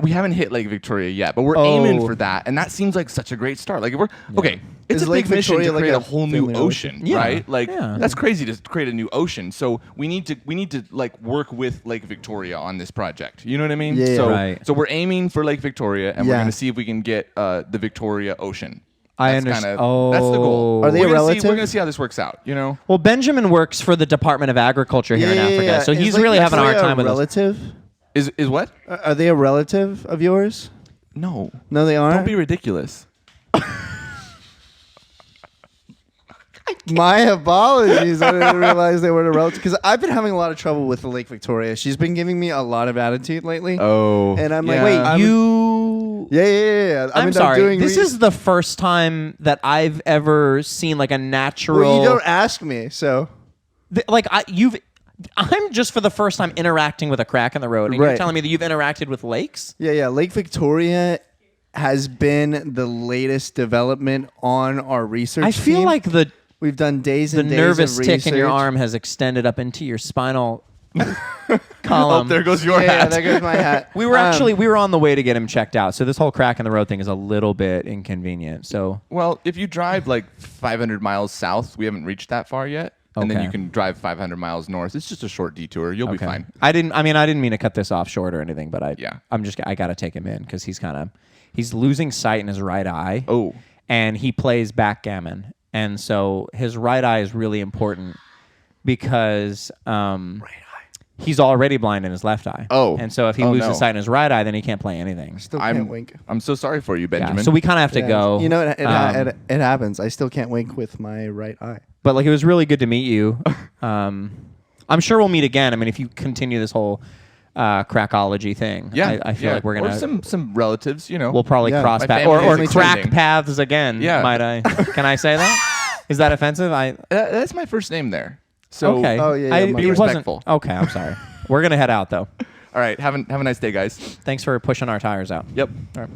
we haven't hit Lake Victoria yet, but we're aiming for that, and that seems like such a great start. Like if we're okay, it's Is a Lake big mission Victoria to like create a a whole new family ocean, ocean? Yeah. right? Like Yeah. that's crazy to create a new ocean. So we need to like work with Lake Victoria on this project. You know what I mean? Yeah, So right. so we're aiming for Lake Victoria, and we're Yeah. gonna see if we can get the Victoria Ocean. I That's understand. That's the goal. Are they we're a gonna relative? See, we're gonna see how this works out. You know? Well, Benjamin works for the Department of Agriculture here in Africa, so Is he's Lake really having a hard Victoria time with us. relative? Is what? Are they a relative of yours? No. No, they aren't. Don't be ridiculous. My apologies. I didn't realize they were a relative because I've been having a lot of trouble with Lake Victoria. She's been giving me a lot of attitude lately. Oh. And I'm like, yeah. Wait, I'm- you? Yeah. I I'm mean, sorry. doing This is the first time that I've ever seen like a natural. Well, you don't ask me, so. I'm just for the first time interacting with a crack in the road, and you're Right. telling me that you've interacted with lakes. Yeah. Lake Victoria has been the latest development on our research I feel team. like the We've done days and days nervous of tick in your research. arm has extended up into your spinal Oh, column. there goes your Yeah, hat. there goes my hat. We were on the way to get him checked out. So this whole crack in the road thing is a little bit inconvenient. So Well, if you drive like 500 miles south, we haven't reached that far yet, and then Okay. you can drive 500 miles north. It's just a short detour. You'll be fine. I didn't mean to cut this off short or anything, but I got to take him in because he's losing sight in his right eye. Oh. And he plays backgammon. And so his right eye is really important because he's already blind in his left eye. Oh. And so if he Oh, loses no. sight in his right eye, then he can't play anything. Still can't wink. I'm so sorry for you, Benjamin. Yeah, so we kind of have to Yeah. go. You know, it um, happens. I still can't wink with my right eye. But like, it was really good to meet you. I'm sure we'll meet again. I mean, if you continue this whole crackology thing, yeah, I feel like we're or gonna some relatives. You know, we'll probably Yeah. cross My paths family or is crack extending. paths again. Yeah. Might I? Can I say that? Is that offensive? That's my first name there. So Okay. Oh, yeah, I, be it wasn't- respectful. Okay, I'm sorry. We're gonna head out though. All right, have a nice day, guys. Thanks for pushing our tires out. Yep. All right.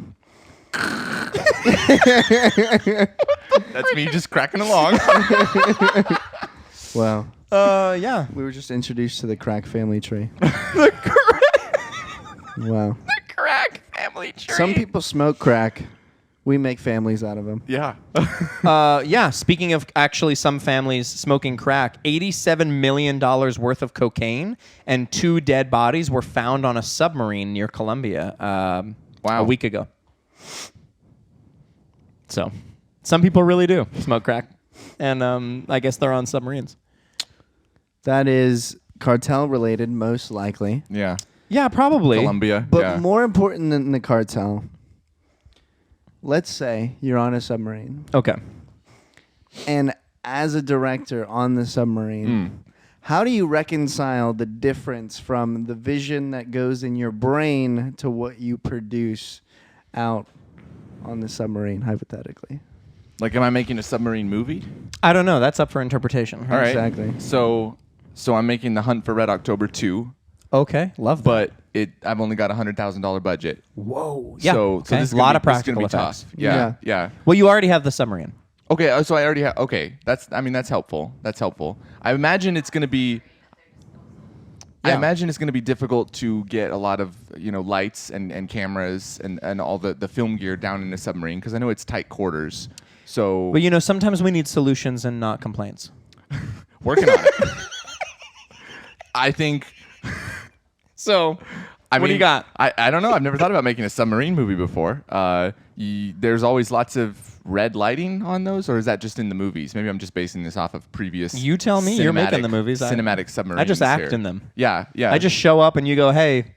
That's me just cracking along. Wow. Yeah. We were just introduced to the crack family tree. Wow. Crack family tree. Some people smoke crack. We make families out of them. Yeah. Yeah. Speaking of actually some families smoking crack, $87 million worth of cocaine and 2 dead bodies were found on a submarine near Colombia a week ago. So some people really do smoke crack. And I guess they're on submarines. That is cartel related, most likely. Yeah. Yeah, probably. Colombia. But yeah. more important than the cartel, let's say you're on a submarine. Okay. And as a director on the submarine, how do you reconcile the difference from the vision that goes in your brain to what you produce out on the submarine, hypothetically? Like, am I making a submarine movie? I don't know. That's up for interpretation. All right. Exactly. So I'm making The Hunt for Red October 2, Okay. Love that. but I've only got a $100,000 budget. Whoa. Yeah. So okay. this is a lot gonna of be, this is gonna practical be effects. tough. Yeah. Well, you already have the submarine. Okay, so I already have. Okay, that's helpful. That's helpful. I imagine it's going to be. I Yeah. imagine it's going to be difficult to get a lot of lights and cameras and all the film gear down in a submarine because I know it's tight quarters. So But sometimes we need solutions and not complaints. working on it. I think. So I What mean, do you got? I don't know. I've never thought about making a submarine movie before. There's always lots of red lighting on those, or is that just in the movies? Maybe I'm just basing this off of previous. You tell me. You're making the movies. Cinematic submarines. I just act here. in them. Yeah, yeah. I just show up and you go, hey,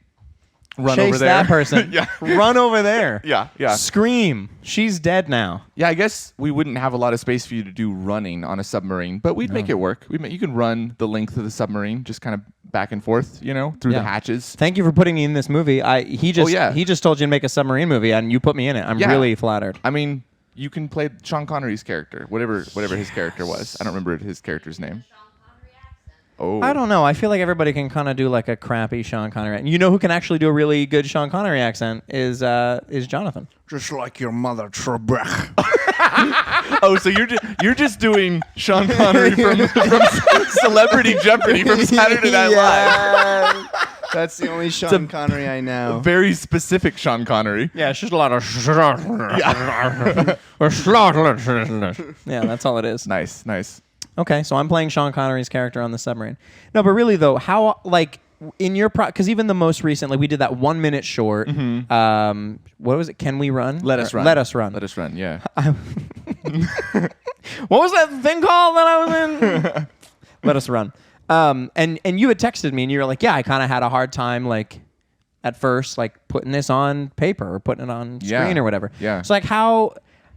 run chase over there. that person. Yeah. Run over there. Yeah, yeah. Scream. She's dead now. Yeah, I guess we wouldn't have a lot of space for you to do running on a submarine, but we'd make it work. You can run the length of the submarine, just kind of back and forth, through the hatches. Thank you for putting me in this movie. He just told you to make a submarine movie and you put me in it. I'm really flattered. I mean, you can play Sean Connery's character, whatever his character was. I don't remember his character's name. Oh. I don't know. I feel like everybody can kind of do like a crappy Sean Connery. And you know who can actually do a really good Sean Connery accent is Jonathan. Just like your mother, Trebek. Oh, so you're just doing Sean Connery from Celebrity Jeopardy from Saturday Night Live. That's the only Sean Connery I know. Very specific Sean Connery. Yeah, it's just a lot of yeah, that's all it is. Nice. Okay, so I'm playing Sean Connery's character on the submarine. No, but really though, how in your because even the most recent, we did that 1 minute short. Mm-hmm. What was it? Can we run? Let us run. Let us run. Let us run. Yeah. What was that thing called that I was in? Let us run. And you had texted me and you were like, yeah, I kind of had a hard time at first putting this on paper or putting it on screen or whatever. Yeah. So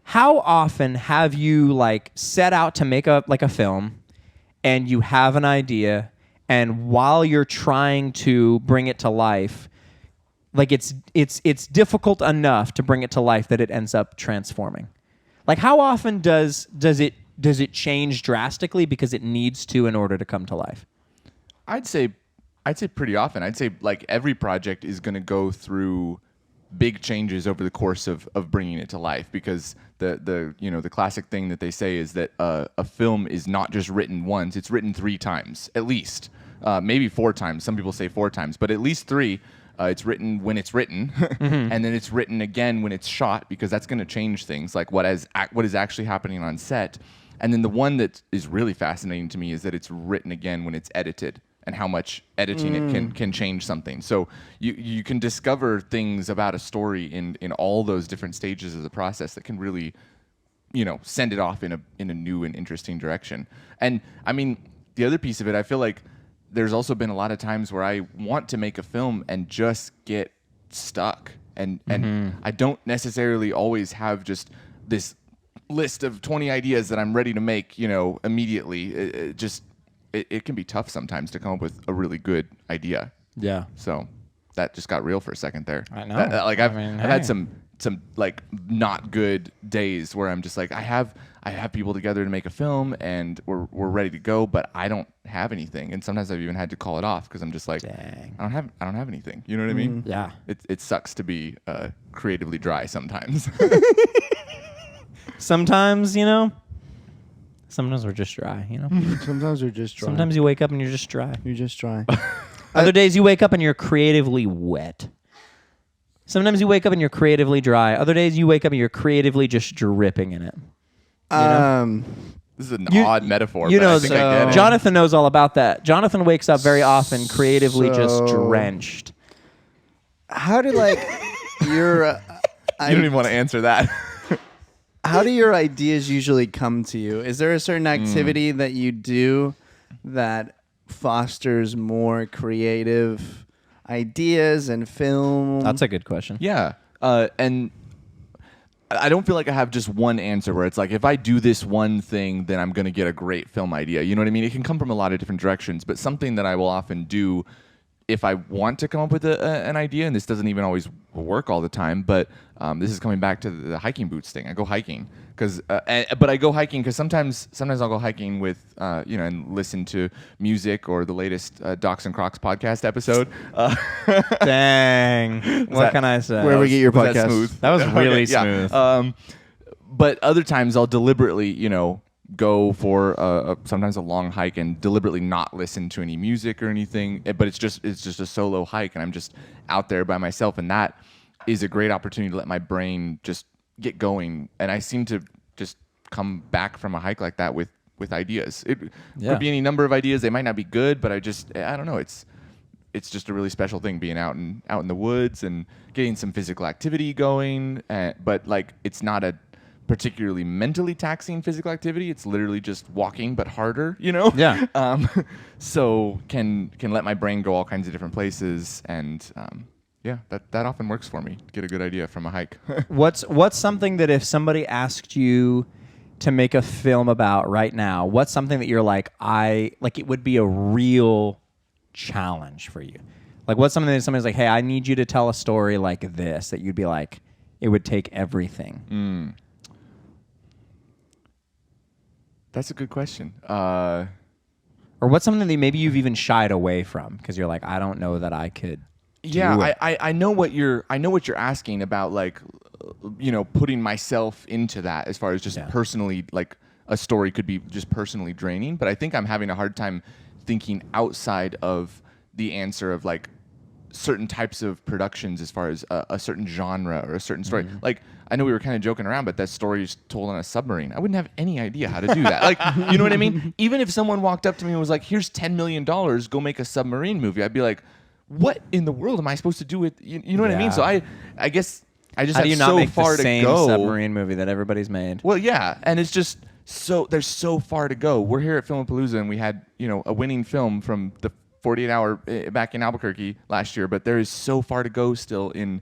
how often have you set out to make a film and you have an idea and while you're trying to bring it to life, it's difficult enough to bring it to life that it ends up transforming? How often does it change drastically because it needs to in order to come to life? I'd say pretty often. I'd say every project is going to go through big changes over the course of bringing it to life, because the classic thing that they say is that a film is not just written once, it's written 3 times at least, maybe 4 times. Some people say 4 times, but at least 3. It's written when it's written, mm-hmm. and then it's written again when it's shot, because that's going to change things, what is actually happening on set. And then the one that is really fascinating to me is that it's written again when it's edited, and how much editing it can change something. So you can discover things about a story in all those different stages of the process that can really, send it off in a new and interesting direction. And I mean, the other piece of it, I feel like there's also been a lot of times where I want to make a film and just get stuck. And I don't necessarily always have just this list of 20 ideas that I'm ready to make, immediately. It can be tough sometimes to come up with a really good idea. Yeah. So that just got real for a second there. I know. I've had some not good days where I'm just I have people together to make a film and we're ready to go, but I don't have anything. And sometimes I've even had to call it off because I'm just dang. I don't have anything. You know what I mean? Yeah. It sucks to be creatively dry sometimes. Sometimes, sometimes we're just dry, Sometimes we're just dry. Sometimes you wake up and you're just dry. You're just dry. Other days you wake up and you're creatively wet. Sometimes you wake up and you're creatively dry. Other days you wake up and you're creatively just dripping in it. This is an odd metaphor, but I think I get it. Jonathan knows all about that. Jonathan wakes up very often creatively just drenched. How do your... you don't even want to answer that. How do your ideas usually come to you? Is there a certain activity that you do that fosters more creative ideas and film? That's a good question. Yeah. And I don't feel like I have just one answer where it's if I do this one thing, then I'm going to get a great film idea. You know what I mean? It can come from a lot of different directions, but something that I will often do if I want to come up with an idea, and this doesn't even always work all the time, but this is coming back to the hiking boots thing. I go hiking but I go hiking because sometimes I'll go hiking with and listen to music or the latest Docs and Crocs podcast episode. Dang, what can I say? Where we get your podcast? That smooth? That was really smooth. Yeah. But other times I'll deliberately, go for sometimes a long hike and deliberately not listen to any music or anything, but it's just a solo hike and I'm just out there by myself, and that is a great opportunity to let my brain just get going, and I seem to just come back from a hike like that with ideas. It could be any number of ideas. They might not be good, but I don't know, it's just a really special thing being out in the woods and getting some physical activity going. But like, it's not a particularly mentally taxing physical activity. It's literally just walking, but harder, you know? Yeah. So can let my brain go all kinds of different places. And yeah, that often works for me. Get a good idea from a hike. What's something that if somebody asked you to make a film about right now, what's something that you're like, it would be a real challenge for you? Like, what's something that somebody's like, hey, I need you to tell a story like this, that you'd be like, it would take everything? That's a good question. Or what's something that maybe you've even shied away from because you're like, I don't know that I could. I know what you're asking about, like, you know, putting myself into that as far as just personally, like a story could be just personally draining. But I think I'm having a hard time thinking outside of the answer of like certain types of productions as far as a certain genre or a certain story. Like, I know we were kind of joking around, but that story is told on a submarine. I wouldn't have any idea how to do that. Like, you know what I mean? Even if someone walked up to me and was like, here's $10 million, go make a submarine movie, I'd be like, what in the world am I supposed to do with, you know what I mean? So I guess I just How do you have not so make far the same to go. submarine movie that everybody's made? Well, yeah, and it's just there's so far to go. We're here at Filmapalooza, and we had, you know, a winning film from the 48 Hour back in Albuquerque last year, but there is so far to go still in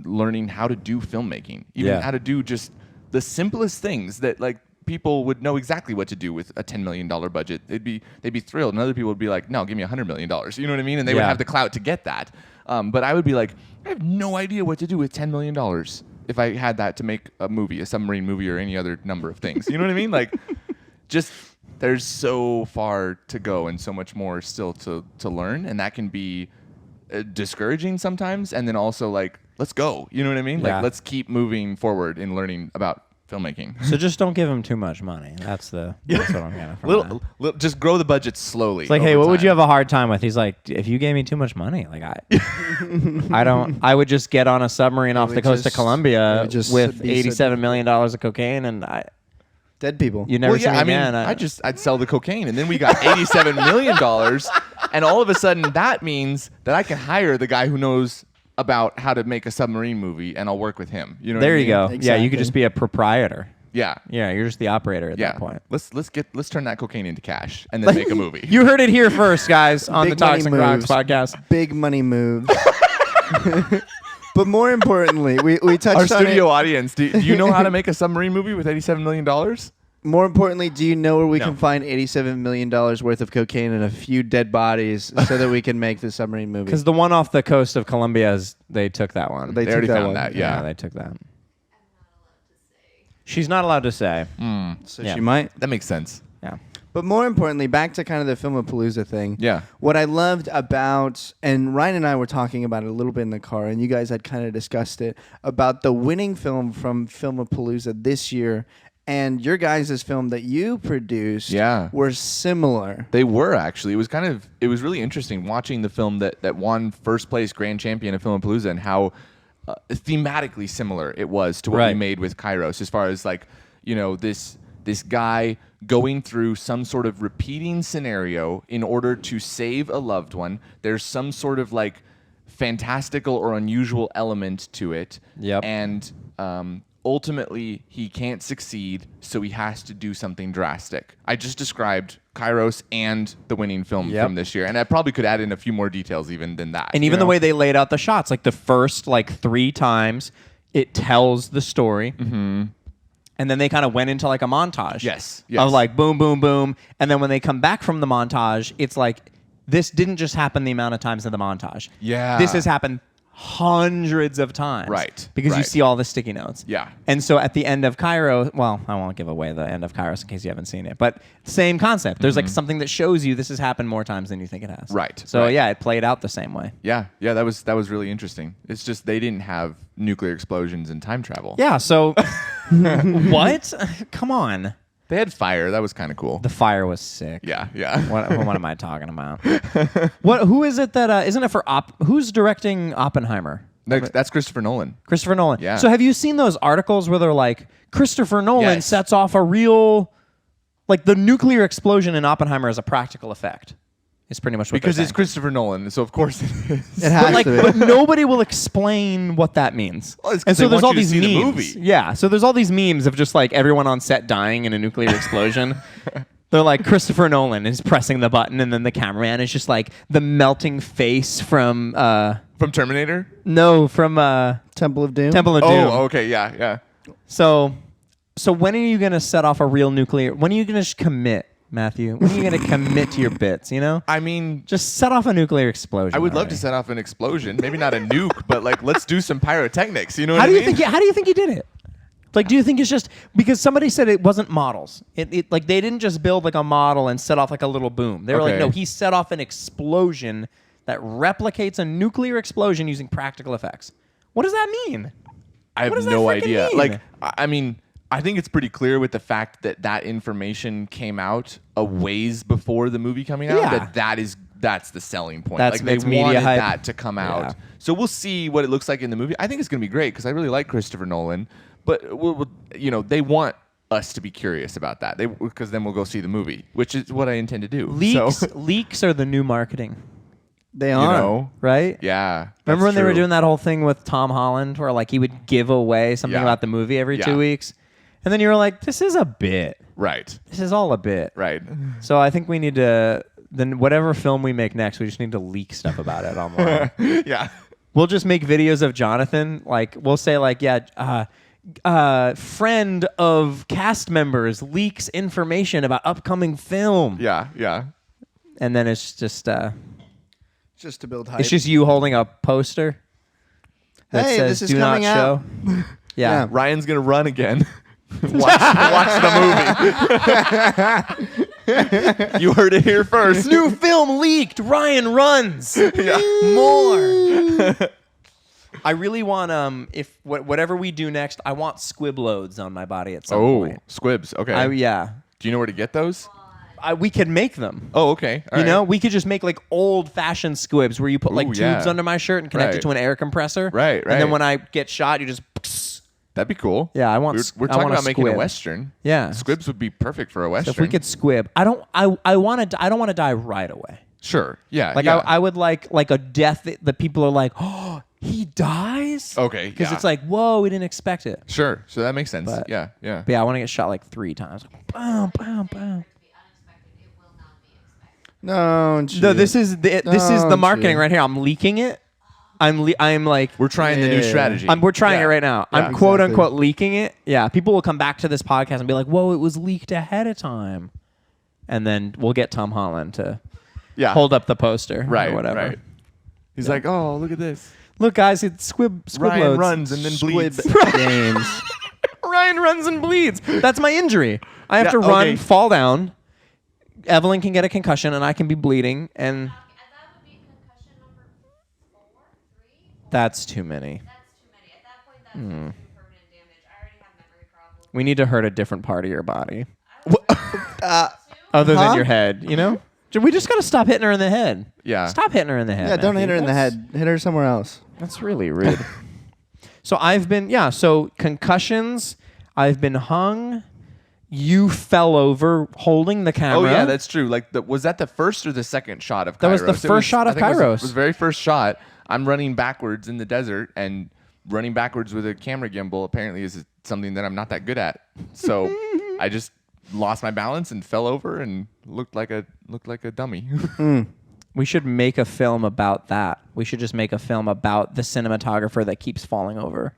learning how to do filmmaking, even how to do just the simplest things that like people would know exactly what to do with a $10 million budget. They'd be thrilled, and other people would be like, no, give me $100 million. You know what I mean? And they would have the clout to get that. But I would be like, I have no idea what to do with $10 million if I had that to make a movie, a submarine movie, or any other number of things. You know what I mean? Like, just there's so far to go and so much more still to learn, and that can be discouraging sometimes. And then also like, let's go. You know what I mean? Like, let's keep moving forward in learning about filmmaking. So just don't give him too much money. That's what I'm getting from that. Just grow the budget slowly. It's like, hey, what would you have a hard time with? He's like, if you gave me too much money, like I would just get on a submarine off the coast of Colombia with $87 million of cocaine, and dead people. You never see me again. I'd sell the cocaine, and then we got $87 million, and all of a sudden that means that I can hire the guy who knows about how to make a submarine movie, and I'll work with him. You know. There what I you mean? go. Exactly. Yeah, you could just be a proprietor. Yeah. Yeah, you're just the operator at that point. Let's turn that cocaine into cash and then make a movie. You heard it here first, guys, on the Talks and Crocs podcast. Big money moves. But more importantly, we touched Our on studio it. audience, do you know how to make a submarine movie with $87 million? More importantly, do you know where we No. can find $87 million worth of cocaine and a few dead bodies so that we can make the submarine movie? Because the one off the coast of Colombia, they took that one. They They already took that found one. that. Yeah, Yeah. they took that. She's not allowed to say. So Yeah. she might. That makes sense. Yeah. But more importantly, back to kind of the Filmapalooza thing. Yeah. What I loved about, and Ryan and I were talking about it a little bit in the car, and you guys had kind of discussed it, about the winning film from Filmapalooza this year and your guys' film that you produced were similar. They were actually. It was really interesting watching the film that won first place grand champion of Filmapalooza and how thematically similar it was to what we made with KAIROS, as far as like, you know, this guy going through some sort of repeating scenario in order to save a loved one. There's some sort of like fantastical or unusual element to it. Yep. And ultimately he can't succeed, so he has to do something drastic. I just described KAIROS and the winning film from this year, and I probably could add in a few more details even than that. And even the way they laid out the shots, like the first like 3 times, it tells the story. Mm-hmm. And then they kind of went into like a montage. Yes. Of like boom, boom, boom. And then when they come back from the montage, it's like, this didn't just happen the amount of times in the montage. Yeah. This has happened hundreds of times. Right. Because you Right. see all the sticky notes. Yeah. And so at the end of KAIROS, well, I won't give away the end of KAIROS in case you haven't seen it, but same concept. There's like something that shows you this has happened more times than you think it has. Right, So right. yeah, it played out the same way. Yeah, that was really interesting. It's just they didn't have nuclear explosions and time travel. Yeah, so what? Come on. They had fire. That was kind of cool. The fire was sick. Yeah. What am I talking about? Who is it that isn't it for who's directing Oppenheimer? That's Christopher Nolan. Christopher Nolan. Yeah. So have you seen those articles where they're like, Christopher Nolan Yes. sets off a real, like the nuclear explosion in Oppenheimer as a practical effect? Is pretty much what Because they're it's saying. Christopher Nolan, so of course it is. It has to be. But nobody will explain what that means. Well, it's 'cause and so they there's want all you to these see the memes. movie. Yeah, so there's all these memes of just like everyone on set dying in a nuclear explosion. They're like Christopher Nolan is pressing the button, and then the cameraman is just like the melting face from From Terminator? Temple of Doom. Temple of Doom. Oh, okay, yeah. So when are you gonna set off a real nuclear? When are you gonna commit, Matthew? When are you gonna commit to your bits? You know, I mean, just set off a nuclear explosion. I would love to already. set off an explosion. Maybe not a nuke, but like let's do some pyrotechnics. You know what How I do you mean? think? How do you think he did it? Like, do you think it's just because somebody said it wasn't models? It like they didn't just build like a model and set off like a little boom. They were like, Okay. no, he set off an explosion that replicates a nuclear explosion using practical effects. What does that mean? I What have does that no freaking idea. mean? Like, I mean, I think it's pretty clear with the fact that that information came out a ways before the movie coming out. Yeah. That's the selling point. That's- like they it's media wanted hype. that to come out. Yeah. So we'll see what it looks like in the movie. I think it's going to be great because I really like Christopher Nolan. But they want us to be curious about that. Because then we'll go see the movie, which is what I intend to do. Leaks are the new marketing, They You are. know, right? yeah. Remember that's when they were true. doing that whole thing with Tom Holland, where like he would give away something Yeah. about the movie every Yeah. 2 weeks, and then you were like, "This is a bit. Right. This is all a bit." Right. So I think we need to. Then whatever film we make next, we just need to leak stuff about it online. Yeah. We'll just make videos of Jonathan. Like we'll say like, friend of cast members leaks information about upcoming film. Yeah. Yeah. And then it's just Just to build hype. it's just you holding a poster that Hey, says this is "Do not coming out." show." Yeah. Yeah. Ryan's gonna run again. watch the movie. You heard it here first. New film leaked. Ryan runs. More. I really want if whatever we do next, I want squib loads on my body at some point. squibs. Okay. Yeah. Do you know where to get those? We could make them. Oh, okay. All You know, right. we could just make like old-fashioned squibs where you put like Ooh, tubes yeah. under my shirt and connect it Right. to an air compressor. Right, And then right. when I get shot, you just. That'd be cool. Yeah, I want. We're I talking want about making a squib. western. Yeah. Squibs would be perfect for a So western. if we could squib, I don't want to die right away. Sure. Yeah. Like yeah. I would like a death that people are like, oh, he dies. Okay, Because yeah. it's like, whoa, we didn't expect it. Sure. So that makes sense. But- Yeah. Yeah. But yeah, I want to get shot like 3 times. Boom, boom, boom. No, No, this is the Don't marketing you. right here. I'm leaking it. I'm like We're trying the new Yeah. strategy. we're trying Yeah. it right now. Yeah. I'm quote Exactly. unquote leaking it. Yeah, people will come back to this podcast and be like, "Whoa, it was leaked ahead of time," and then we'll get Tom Holland to Yeah. hold up the poster, Right. or whatever. Right. He's like, oh, look at this. Look, guys, it's squib Ryan loads. runs and then bleeds. games. Ryan runs and bleeds. That's my injury. I have Yeah, to run, okay. fall down. Evelyn can get a concussion, and I can be bleeding, and That would be concussion number 4, 3. that's too many. That's too many. At that point, that's permanent damage. I already have memory problems. We need to hurt a different part of your body, Uh, other than Huh? your head. You know, we just gotta stop hitting her in the head. Yeah. Stop hitting her in the head. yeah, don't hit Matthew. her in the That's- head. Hit her somewhere else. That's really rude. So I've been so concussions. I've been hung. You fell over holding the camera. Oh yeah, that's true. Like, was that the first or the second shot of Kairos? That was the first shot of I think Kairos. It was the very first shot. I'm running backwards in the desert, and running backwards with a camera gimbal apparently is something that I'm not that good at. So I just lost my balance and fell over and looked like a dummy. We should make a film about that. We should just make a film about the cinematographer that keeps falling over.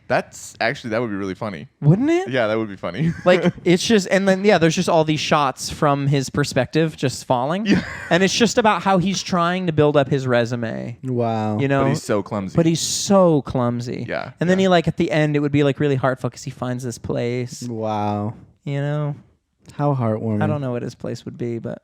That would be really funny. Wouldn't it? Yeah, that would be funny. Like it's just, and then there's just all these shots from his perspective, just falling, and it's just about how he's trying to build up his resume. Wow. You know, But he's so clumsy. But he's so clumsy. Yeah, And then yeah. he like at the end, it would be like really heartful because he finds this place. Wow. You know, How heartwarming. I don't know what his place would be, but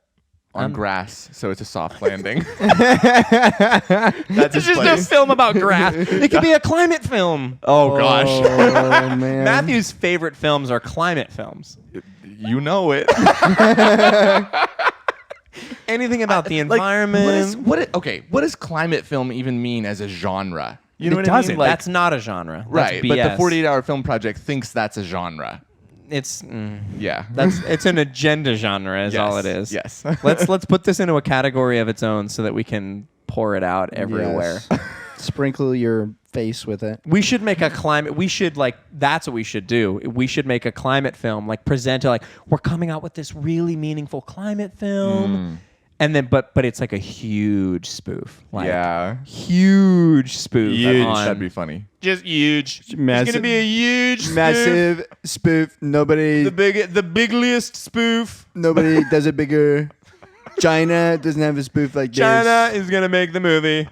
on grass, so it's a soft landing. That's it's his just a place. film about grass. It could be a climate film. Oh gosh, Oh man. Matthew's favorite films are climate films. you know it. Anything about the Like, environment. what does climate film even mean as a genre? You know it what doesn't. I mean? Like, That's not a genre. That's right, but BS. the 48-hour film project thinks that's a genre. it's Yeah. it's an agenda genre is all it is. Yes. let's put this into a category of its own so that we can pour it out everywhere. Yes. Sprinkle your face with it. We should make a climate. We should that's what we should do. We should make a climate film, present it we're coming out with this really meaningful climate film, and then but it's like a huge spoof. Huge spoof. That'd be funny. Just huge. Massive- It's gonna be a huge Massive spoof. Nobody the biggest spoof. does it bigger. China doesn't have a spoof like this. China is gonna make the movie.